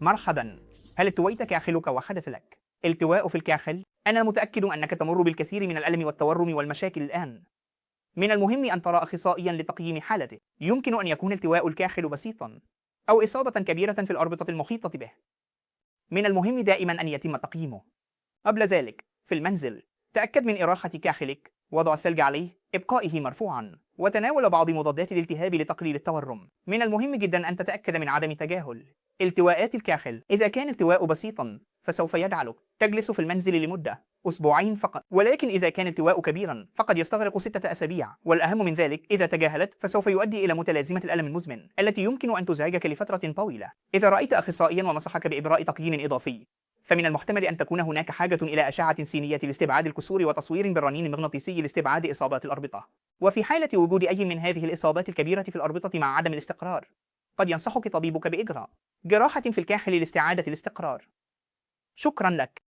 مرحبا. هل التويت كاخلك وحدث لك التواء في الكاخل؟ أنا متأكد أنك تمر بالكثير من الألم والتورم والمشاكل الآن. من المهم أن ترى أخصائيا لتقييم حالتك. يمكن أن يكون التواء الكاخل بسيطا أو إصابة كبيرة في الأربطة المحيطة به. من المهم دائما أن يتم تقييمه. قبل ذلك، في المنزل، تأكد من إراحة كاخلك، وضع الثلج عليه، إبقائه مرفوعا، وتناول بعض مضادات الالتهاب لتقليل التورم. من المهم جدا أن تتأكد من عدم تجاهل التواءات الكاخل. إذا كان التواء بسيطا، فسوف يجعلك تجلس في المنزل لمدة أسبوعين فقط، ولكن إذا كان التواء كبيرا فقد يستغرق 6 أسابيع، والأهم من ذلك إذا تجاهلت فسوف يؤدي إلى متلازمة الألم المزمن التي يمكن أن تزعجك لفترة طويلة. إذا رأيت أخصائيا ونصحك بإجراء تقييم إضافي، فمن المحتمل أن تكون هناك حاجة إلى أشعة سينية لاستبعاد الكسور وتصوير بالرنين المغناطيسي لاستبعاد إصابات الأربطة. وفي حالة وجود أي من هذه الإصابات الكبيرة في الأربطة مع عدم الاستقرار، قد ينصحك طبيبك بإجراء جراحة في الكاحل لاستعادة الاستقرار. شكرا لك.